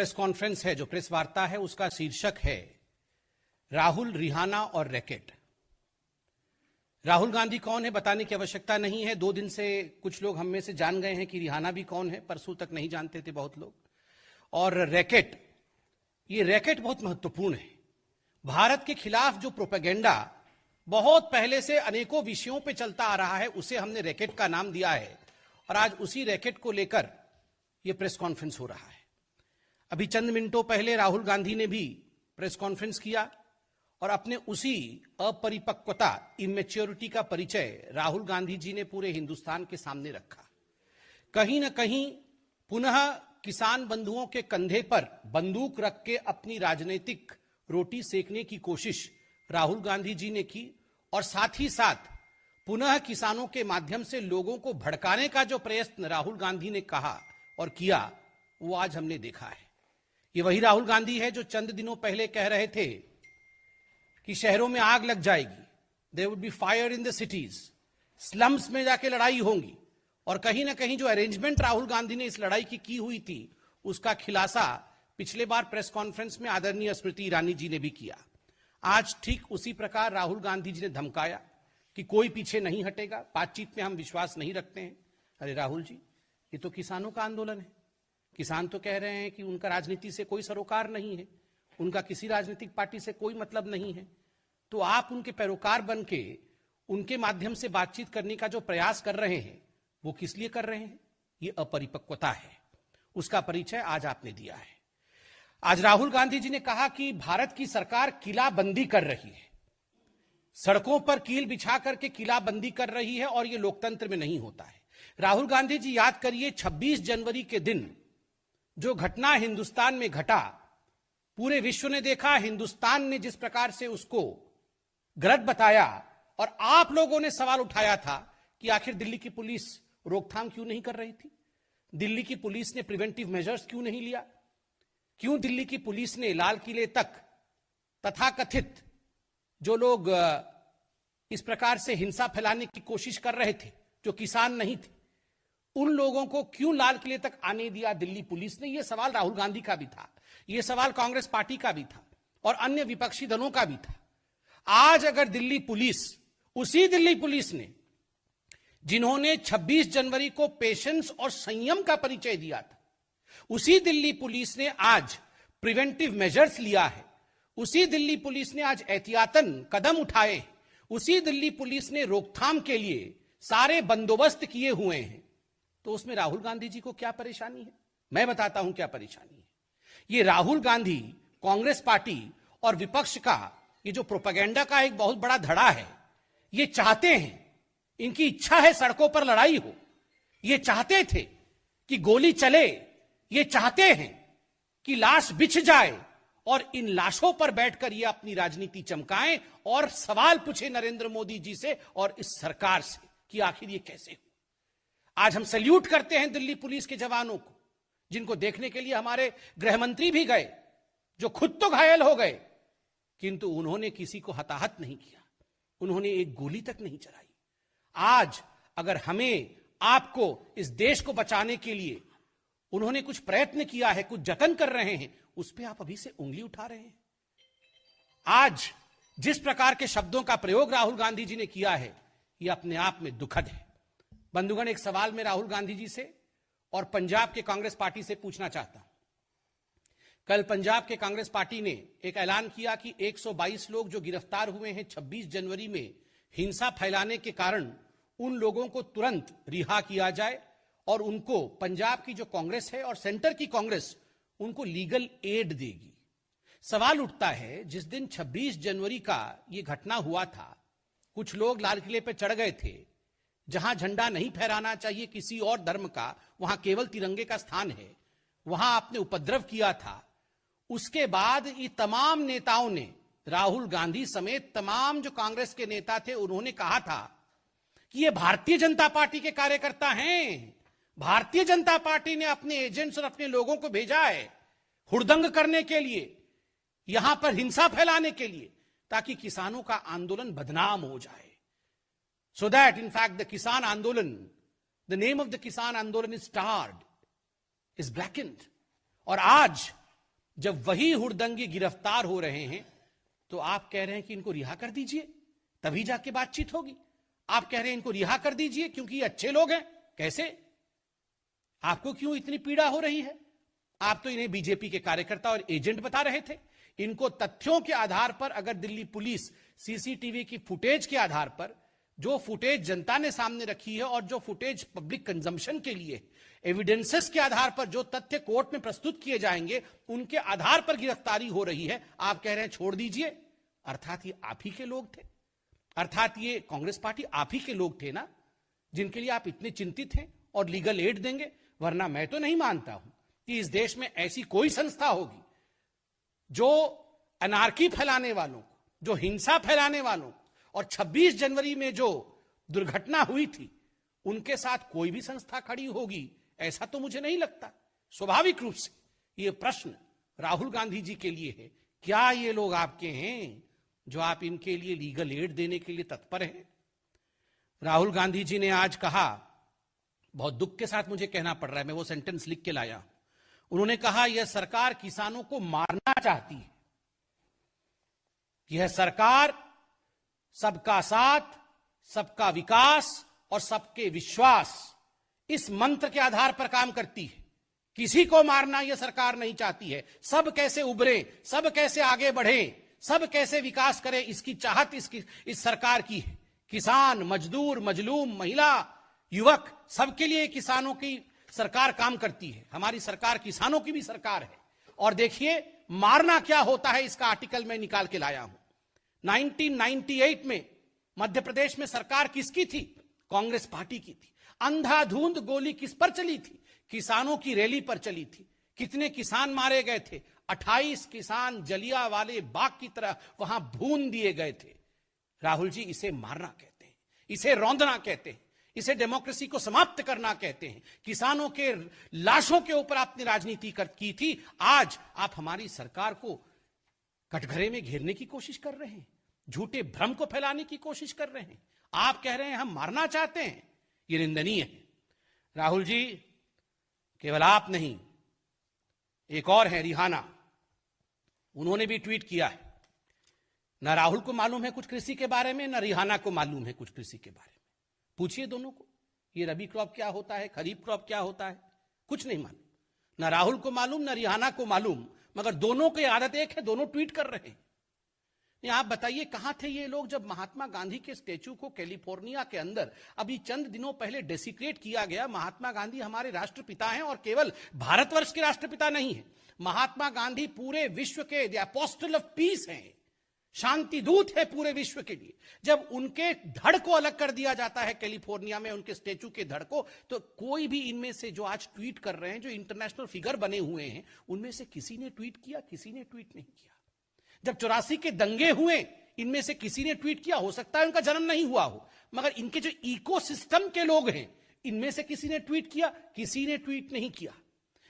Press conference है, जो press वार्ता है, उसका शीर्षक है राहुल, रिहाना और रैकेट। राहुल गांधी कौन है बताने की आवश्यकता नहीं है। 2 दिन से कुछ लोग हम में से जान गए हैं कि रिहाना भी कौन है, परसों तक नहीं जानते थे बहुत लोग। और रैकेट, ये रैकेट बहुत महत्वपूर्ण है। भारत के खिलाफ जो प्रोपेगेंडा बहुत पहले से अनेकों विषयों पे चलता आ रहा है, उसे हमने रैकेट का नाम दिया है। और आज उसी रैकेट को लेकर यह प्रेस कॉन्फ्रेंस हो रहा है। अभी चंद मिनटों पहले राहुल गांधी ने भी प्रेस कॉन्फ्रेंस किया और अपने उसी अपरिपक्वता, इमेच्योरिटी का परिचय राहुल गांधी जी ने पूरे हिंदुस्तान के सामने रखा। कहीं ना कहीं पुनः किसान बंधुओं के कंधे पर बंदूक रख के अपनी राजनीतिक रोटी सेकने की कोशिश राहुल गांधी जी ने की, और साथ ही साथ पुनः किसानों के माध्यम से लोगों को भड़काने का जो प्रयत्न राहुल गांधी ने कहा और किया, वो आज हमने देखा है। ये वही राहुल गांधी है जो चंद दिनों पहले कह रहे थे कि शहरों में आग लग जाएगी, there would be fire in the cities, slums में जाके लड़ाई होंगी। और कहीं ना कहीं जो अरेंजमेंट राहुल गांधी ने इस लड़ाई की हुई थी, उसका खुलासा पिछले बार प्रेस कॉन्फ्रेंस में आदरणीय स्मृति ईरानी जी ने भी किया। आज ठीक उसी प्रकार राहुल गांधी जी ने धमकाया कि कोई पीछे नहीं हटेगा, बातचीत में हम विश्वास नहीं रखते हैं। अरे राहुल जी, ये तो किसानों का आंदोलन है। किसान तो कह रहे हैं कि उनका राजनीति से कोई सरोकार नहीं है, उनका किसी राजनीतिक पार्टी से कोई मतलब नहीं है। तो आप उनके पैरोकार बन के उनके माध्यम से बातचीत करने का जो प्रयास कर रहे हैं, वो किस लिए कर रहे हैं? ये अपरिपक्वता है, उसका परिचय आज आपने दिया है। आज राहुल गांधी जी ने कहा कि भारत की सरकार किलाबंदी कर रही है, सड़कों पर कील बिछा करके किलाबंदी कर रही है, और ये लोकतंत्र में नहीं होता है। राहुल गांधी जी, याद करिए 26 जनवरी के दिन जो घटना हिंदुस्तान में घटा, पूरे विश्व ने देखा, हिंदुस्तान ने जिस प्रकार से उसको गलत बताया, और आप लोगों ने सवाल उठाया था कि आखिर दिल्ली की पुलिस रोकथाम क्यों नहीं कर रही थी, दिल्ली की पुलिस ने प्रिवेंटिव मेजर्स क्यों नहीं लिया, क्यों दिल्ली की पुलिस ने लाल किले तक तथाकथित जो लोग इस प्रकार से हिंसा फैलाने की कोशिश कर रहे थे, जो किसान नहीं थे, उन लोगों को क्यों लाल किले तक आने दिया दिल्ली पुलिस ने? यह सवाल राहुल गांधी का भी था, यह सवाल कांग्रेस पार्टी का भी था, और अन्य विपक्षी दलों का भी था। आज अगर दिल्ली पुलिस, उसी दिल्ली पुलिस ने जिन्होंने 26 जनवरी को पेशेंस और संयम का परिचय दिया था, उसी दिल्ली पुलिस ने आज प्रिवेंटिव मेजर्स लिया है, उसी दिल्ली पुलिस ने आज एहतियातन कदम उठाए, उसी दिल्ली पुलिस ने रोकथाम के लिए सारे बंदोबस्त किए हुए हैं, तो उसमें राहुल गांधी जी को क्या परेशानी है? मैं बताता हूं क्या परेशानी है। ये राहुल गांधी, कांग्रेस पार्टी और विपक्ष का ये जो प्रोपेगेंडा का एक बहुत बड़ा धड़ा है, ये चाहते हैं, इनकी इच्छा है सड़कों पर लड़ाई हो, ये चाहते थे कि गोली चले, ये चाहते हैं कि लाश बिछ जाए, और इन लाशों पर बैठकर ये अपनी राजनीति चमकाएं और सवाल पूछे नरेंद्र मोदी जी से और इस सरकार से कि आखिर ये कैसे हो। आज हम सैल्यूट करते हैं दिल्ली पुलिस के जवानों को, जिनको देखने के लिए हमारे गृह मंत्री भी गए, जो खुद तो घायल हो गए, किंतु उन्होंने किसी को हताहत नहीं किया, उन्होंने एक गोली तक नहीं चलाई। आज अगर हमें, आपको, इस देश को बचाने के लिए उन्होंने कुछ प्रयत्न किया है, कुछ जतन कर रहे हैं, उस पर आप अभी से उंगली उठा रहे हैं। आज जिस प्रकार के शब्दों का प्रयोग राहुल गांधी जी ने किया है, यह अपने आप में दुखद है। बंधुगण, एक सवाल मैं राहुल गांधी जी से और पंजाब के कांग्रेस पार्टी से पूछना चाहता हूं। कल पंजाब के कांग्रेस पार्टी ने एक ऐलान किया कि 122 लोग जो गिरफ्तार हुए हैं 26 जनवरी में हिंसा फैलाने के कारण, उन लोगों को तुरंत रिहा किया जाए, और उनको पंजाब की जो कांग्रेस है और सेंटर की कांग्रेस उनको लीगल एड देगी। सवाल उठता है, जिस दिन 26 जनवरी का यह घटना हुआ था, कुछ लोग लाल किले पर चढ़ गए थे, जहां झंडा नहीं फहराना चाहिए किसी और धर्म का, वहां केवल तिरंगे का स्थान है, वहां आपने उपद्रव किया था। उसके बाद ये तमाम नेताओं ने, राहुल गांधी समेत तमाम जो कांग्रेस के नेता थे, उन्होंने कहा था कि ये भारतीय जनता पार्टी के कार्यकर्ता हैं, भारतीय जनता पार्टी ने अपने एजेंट्स और अपने लोगों को भेजा है हुड़दंग करने के लिए, यहां पर हिंसा फैलाने के लिए, ताकि किसानों का आंदोलन बदनाम हो जाए। So that in fact the Kisan Andolan, the name of the Kisan Andolan is tarred, is blackened. और आज जब वही हुड़दंगी गिरफ्तार हो रहे हैं तो आप कह रहे हैं कि इनको रिहा कर दीजिए, तभी जाके बातचीत होगी। आप कह रहे हैं इनको रिहा कर दीजिए क्योंकि ये अच्छे लोग हैं। कैसे? आपको क्यों इतनी पीड़ा हो रही है? आप तो इन्हें बीजेपी के कार्यकर्ता और एजेंट बता रहे थे। इनको तथ्यों के आधार पर, अगर दिल्ली पुलिस सीसीटीवी की फुटेज के आधार पर, जो फुटेज जनता ने सामने रखी है और जो फुटेज पब्लिक कंजम्पशन के लिए, एविडेंसेस के आधार पर जो तथ्य कोर्ट में प्रस्तुत किए जाएंगे, उनके आधार पर गिरफ्तारी हो रही है। आप कह रहे हैं छोड़ दीजिए। अर्थात ये आप ही के लोग थे, अर्थात ये कांग्रेस पार्टी आप ही के लोग थे ना, जिनके लिए आप इतने चिंतित हैं और लीगल एड देंगे। वरना मैं तो नहीं मानता हूं कि इस देश में ऐसी कोई संस्था होगी जो अनार्की फैलाने वालों को, जो हिंसा फैलाने वालों को, और 26 जनवरी में जो दुर्घटना हुई थी उनके साथ कोई भी संस्था खड़ी होगी, ऐसा तो मुझे नहीं लगता। स्वाभाविक रूप से यह प्रश्न राहुल गांधी जी के लिए है, क्या ये लोग आपके हैं जो आप इनके लिए लीगल एड देने के लिए तत्पर हैं? राहुल गांधी जी ने आज कहा, बहुत दुख के साथ मुझे कहना पड़ रहा है, मैं वो सेंटेंस लिख के लाया, उन्होंने कहा यह सरकार किसानों को मारना चाहती है। यह सरकार सबका साथ, सबका विकास और सबके विश्वास, इस मंत्र के आधार पर काम करती है। किसी को मारना यह सरकार नहीं चाहती है। सब कैसे उभरे, सब कैसे आगे बढ़े, सब कैसे विकास करे, इसकी चाहत इस सरकार की है। किसान, मजदूर, मजलूम, महिला, युवक, सबके लिए किसानों की सरकार काम करती है। हमारी सरकार किसानों की भी सरकार है। और देखिए मारना क्या होता है, इसका आर्टिकल मैं निकाल के लाया हूं। 1998 में मध्य प्रदेश में सरकार किसकी थी? कांग्रेस पार्टी की थी। अंधाधुंध गोली किस पर चली थी? किसानों की रैली पर चली थी। कितने किसान मारे गए थे? 28 किसान जलियांवाले बाग की तरह वहां भून दिए गए थे। राहुल जी, इसे मारना कहते हैं, इसे रौंदना कहते हैं, इसे डेमोक्रेसी को समाप्त करना कहते हैं। किसानों के लाशों के ऊपर आपने राजनीति की थी। आज आप हमारी सरकार को कटघरे में घेरने की कोशिश कर रहे हैं, झूठे भ्रम को फैलाने की कोशिश कर रहे हैं। आप कह रहे हैं हम मारना चाहते हैं, यह निंदनीय है। राहुल जी, केवल आप नहीं, एक और है रिहाना, उन्होंने भी ट्वीट किया है। ना राहुल को मालूम है कुछ कृषि के बारे में, ना रिहाना को मालूम है कुछ कृषि के बारे में। पूछिए दोनों को, ये रबी क्रॉप क्या होता है, खरीफ क्रॉप क्या होता है, कुछ नहीं मालूम। ना राहुल को मालूम, ना रिहाना को मालूम, मगर दोनों की आदत एक है, दोनों ट्वीट कर रहे हैं। आप बताइए कहां थे ये लोग जब महात्मा गांधी के स्टैचू को कैलिफोर्निया के अंदर अभी चंद दिनों पहले डेसिक्रेट किया गया। महात्मा गांधी हमारे राष्ट्रपिता हैं और केवल भारतवर्ष के राष्ट्रपिता नहीं है। महात्मा गांधी पूरे विश्व के द अपोस्टल ऑफ पीस हैं, शांति दूत है पूरे विश्व के लिए। जब उनके धड़ को अलग कर दिया जाता है कैलिफोर्निया में, उनके स्टैचू के धड़ को, तो कोई भी इनमें से जो आज ट्वीट कर रहे हैं, जो इंटरनेशनल फिगर बने हुए हैं, उनमें से किसी ने ट्वीट किया? किसी ने ट्वीट नहीं किया। जब 84 के दंगे हुए, इनमें से किसी ने ट्वीट किया? हो सकता है उनका जन्म नहीं हुआ हो, मगर इनके जो इकोसिस्टम के लोग हैं, इनमें से किसी ने ट्वीट किया? किसी ने ट्वीट नहीं किया।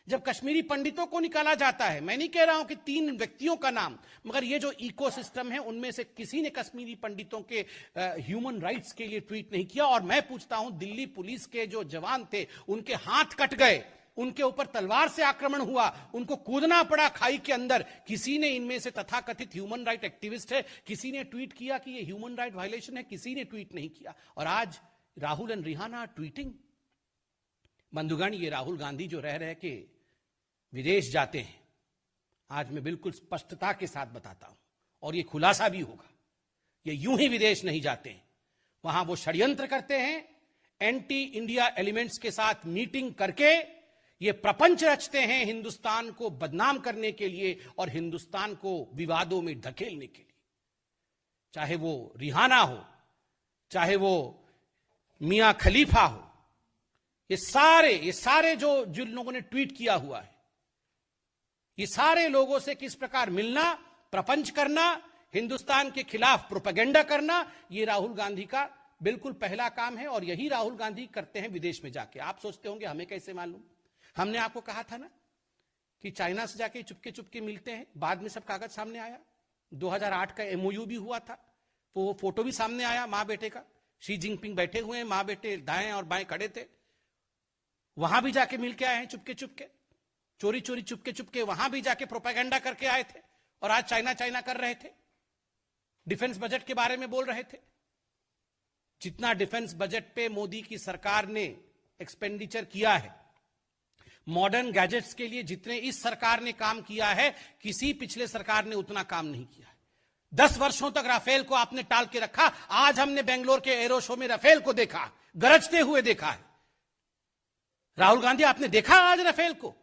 जब कश्मीरी पंडितों को निकाला जाता है, मैं नहीं कह रहा हूं कि 3 व्यक्तियों का नाम, मगर ये जो इकोसिस्टम है, उनमें से किसी ने कश्मीरी पंडितों के ह्यूमन राइट्स के लिए ट्वीट नहीं किया। और मैं पूछता हूं, दिल्ली पुलिस के जो जवान थे, उनके हाथ कट गए, उनके ऊपर तलवार से आक्रमण हुआ, उनको कूदना पड़ा खाई के अंदर, किसी ने इनमें से तथाकथित ह्यूमन राइट एक्टिविस्ट है, किसी ने ट्वीट किया कि ये ह्यूमन राइट वायलेशन है? किसी ने ट्वीट नहीं किया। और आज राहुल एंड रिहाना ट्वीटिंग। बंधुगण, ये राहुल गांधी जो रह रहे के विदेश जाते हैं, आज मैं बिल्कुल स्पष्टता के साथ बताता हूं, और ये खुलासा भी होगा, ये यूं ही विदेश नहीं जाते हैं। वहां वो षड्यंत्र करते हैं, एंटी इंडिया एलिमेंट्स के साथ मीटिंग करके ये प्रपंच रचते हैं हिंदुस्तान को बदनाम करने के लिए और हिंदुस्तान को विवादों में धकेलने के लिए। चाहे वो रिहाना हो, चाहे वो मियां खलीफा हो, ये सारे जो जिन लोगों ने ट्वीट किया हुआ है, ये सारे लोगों से किस प्रकार मिलना, प्रपंच करना, हिंदुस्तान के खिलाफ प्रोपेगेंडा करना, ये राहुल गांधी का बिल्कुल पहला काम है। और यही राहुल गांधी करते हैं विदेश में जाके। आप सोचते होंगे हमें कैसे मालूम? हमने आपको कहा था ना कि चाइना से जाके चुपके चुपके मिलते हैं, बाद में सब कागज सामने आया। 2008 का एमओयू भी हुआ था, वो फोटो भी सामने आया मां बेटे का, शी जिनपिंग बैठे हुए हैं, मां बेटे दाएं और बाएं खड़े थे, वहां भी जाके मिल के आए हैं चुपके चुपके। चोरी चोरी चुपके चुपके वहां भी जाके प्रोपेगेंडा करके आए थे और आज चाइना चाइना कर रहे थे, डिफेंस बजट के बारे में बोल रहे थे। जितना डिफेंस बजट पे मोदी की सरकार ने एक्सपेंडिचर किया है, मॉडर्न गैजेट्स के लिए जितने इस सरकार ने काम किया है, किसी पिछले सरकार ने उतना काम नहीं किया है। 10 वर्षों तक राफेल को आपने टाल के रखा। आज हमने बेंगलोर के एरो शो में राफेल को देखा, गरजते हुए देखा है। राहुल गांधी, आपने देखा आज राफेल को?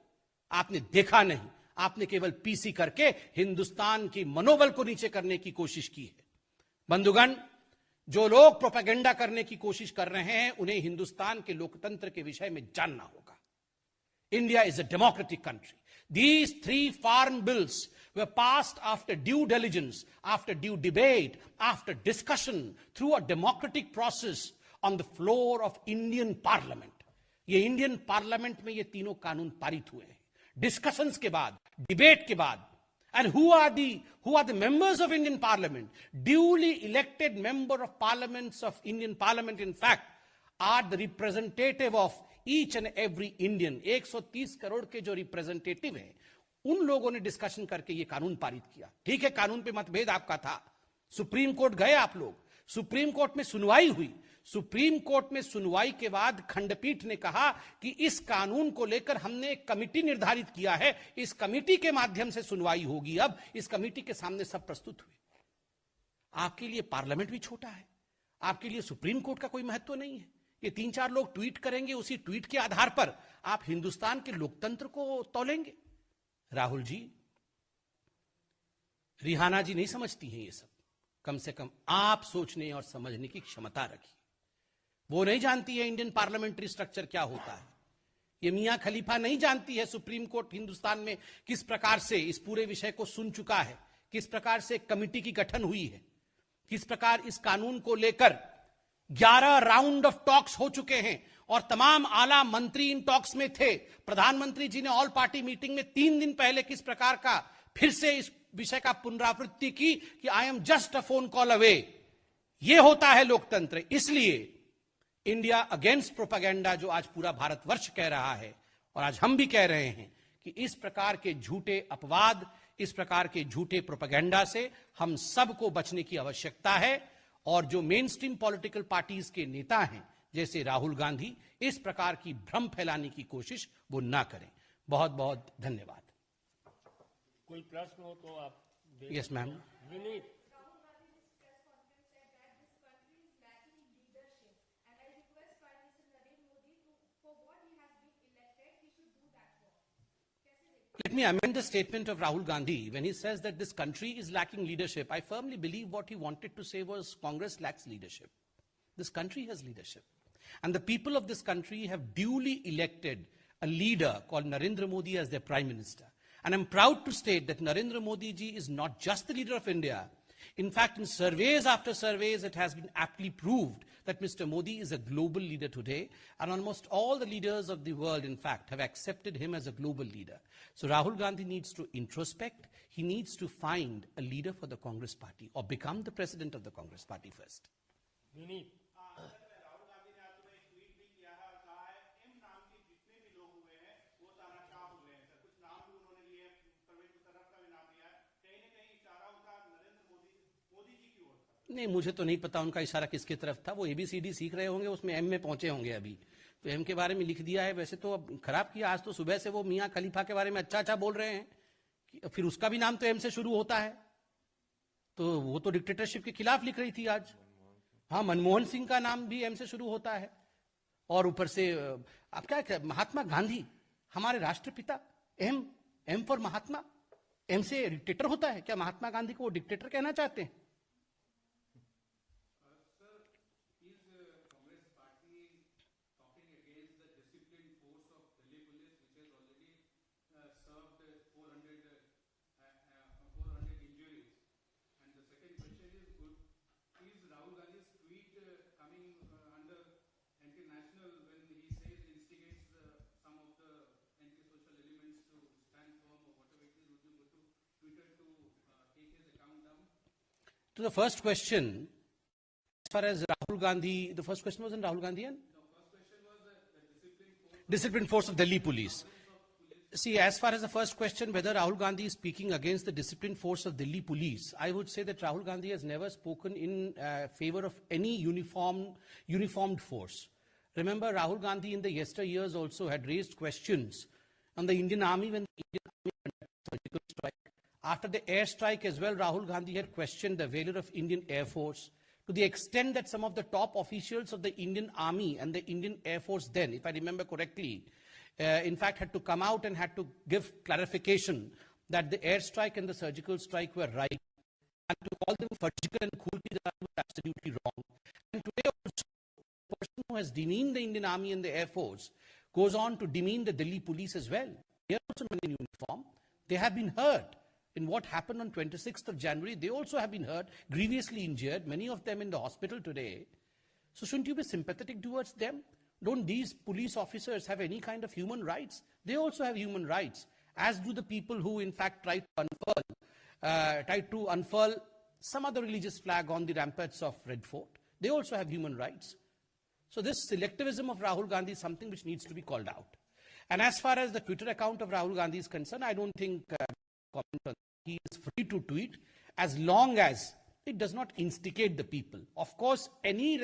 आपने देखा नहीं, आपने केवल पीसी करके हिंदुस्तान की मनोबल को नीचे करने की कोशिश की है। बंधुगण, जो लोग प्रोपेगेंडा करने की कोशिश कर रहे हैं, उन्हें हिंदुस्तान के लोकतंत्र के विषय में जानना होगा। India is a democratic country. These 3 farm bills were passed after due diligence, after due debate, after discussion, through a democratic process on the floor of Indian Parliament. ये इंडियन पार्लियामेंट में ये तीनों कानून पारित हुए हैं, डिस्कशंस के बाद, डिबेट के बाद। And who are the members of Indian Parliament? Duly elected member of parliaments of Indian Parliament, in fact, are the representative of each and every Indian. 130 crore के जो रिप्रेजेंटेटिव हैं, उन लोगों ने डिस्कशन करके ये कानून पारित किया। ठीक है, कानून पे मतभेद आपका था, सुप्रीम कोर्ट गए आप लोग, सुप्रीम कोर्ट में सुनवाई हुई। सुप्रीम कोर्ट में सुनवाई के बाद खंडपीठ ने कहा कि इस कानून को लेकर हमने एक कमिटी निर्धारित किया है, इस कमिटी के माध्यम से सुनवाई होगी। अब इस कमिटी के सामने सब प्रस्तुत हुए। आपके लिए पार्लियामेंट भी छोटा है, आपके लिए सुप्रीम कोर्ट का कोई महत्व नहीं है। ये 3-4 लोग ट्वीट करेंगे, उसी ट्वीट के आधार पर आप हिंदुस्तान के लोकतंत्र को तौलेंगे। राहुल जी, रिहाना जी नहीं समझती हैं ये सब। कम से कम आप सोचने और समझने की क्षमता रखिए। वो नहीं जानती है इंडियन पार्लियामेंट्री स्ट्रक्चर क्या होता है। ये मियां खलीफा नहीं जानती है सुप्रीम कोर्ट हिंदुस्तान में किस प्रकार से इस पूरे विषय को सुन चुका है, किस प्रकार से कमिटी की गठन हुई है, किस प्रकार इस कानून को लेकर 11 राउंड ऑफ टॉक्स हो चुके हैं और तमाम आला मंत्री इन टॉक्स में थे। प्रधानमंत्री जी ने ऑल पार्टी मीटिंग में 3 दिन पहले किस प्रकार का फिर से इस विषय का पुनरावृत्ति की कि I am just a phone call away. यह होता है लोकतंत्र। इसलिए इंडिया अगेंस्ट प्रोपेगेंडा, जो आज पूरा भारतवर्ष कह रहा है और आज हम भी कह रहे हैं कि इस प्रकार के झूठे अपवाद, इस प्रकार के झूठे प्रोपेगेंडा से हम सबको बचने की आवश्यकता है। और जो मेन स्ट्रीम पॉलिटिकल पार्टीज के नेता हैं जैसे राहुल गांधी, इस प्रकार की भ्रम फैलाने की कोशिश वो ना करें। बहुत बहुत धन्यवाद। कोई प्रश्न हो तो आप। Yes ma'am. Vineet, Let me amend the statement of Rahul Gandhi when he says that this country is lacking leadership. I firmly believe what he wanted to say was Congress lacks leadership. This country has leadership. And the people of this country have duly elected a leader called Narendra Modi as their Prime Minister. And I'm proud to state that Narendra Modi ji is not just the leader of India. In fact, in surveys after surveys, it has been aptly proved that Mr. Modi is a global leader today, and almost all the leaders of the world, in fact, have accepted him as a global leader. So Rahul Gandhi needs to introspect. He needs to find a leader for the Congress party or become the president of the Congress party first. Vineet, नहीं, मुझे तो नहीं पता उनका इशारा किसकी तरफ था। वो ABCD सीख रहे होंगे, उसमें M में पहुंचे होंगे अभी, तो M के बारे में लिख दिया है। वैसे तो अब खराब किया, आज तो सुबह से वो मियां खलीफा के बारे में अच्छा अच्छा बोल रहे हैं कि फिर उसका भी नाम तो M से शुरू होता है, तो वो तो डिक्टेटरशिप के खिलाफ लिख रही थी आज। हाँ, मनमोहन सिंह का नाम भी M से शुरू होता है। और ऊपर से आप क्या, महात्मा गांधी हमारे राष्ट्रपिता, M फॉर महात्मा, M से डिक्टेटर होता है क्या? महात्मा गांधी को वो डिक्टेटर कहना चाहते हैं? To the first question, as far as Rahul Gandhi, the first question was on Rahul Gandhi and? The first question was the discipline force of Delhi police. See, as far as the first question, whether Rahul Gandhi is speaking against the disciplined force of Delhi police, I would say that Rahul Gandhi has never spoken in favor of any uniformed force. Remember, Rahul Gandhi in the yesteryears also had raised questions on the Indian Army when the Indian Army conducted surgical strike. After the air strike as well, Rahul Gandhi had questioned the valor of Indian Air Force to the extent that some of the top officials of the Indian Army and the Indian Air Force then, if I remember correctly, in fact had to come out and had to give clarification that the air strike and the surgical strike were right. And to call them surgical and cruelty was absolutely wrong. And today also, the person who has demeaned the Indian Army and the Air Force goes on to demean the Delhi police as well. They are also men in uniform. They have been hurt in what happened on 26th of January. They also have been hurt, grievously injured, many of them in the hospital today. So shouldn't you be sympathetic towards them? Don't these police officers have any kind of human rights? They also have human rights, as do the people who in fact try to unfurl some other religious flag on the ramparts of Red Fort. They also have human rights. So this selectivism of Rahul Gandhi is something which needs to be called out. And as far as the Twitter account of Rahul Gandhi is concerned, I don't think comment on he is free to tweet as long as it does not instigate the people. Of course, any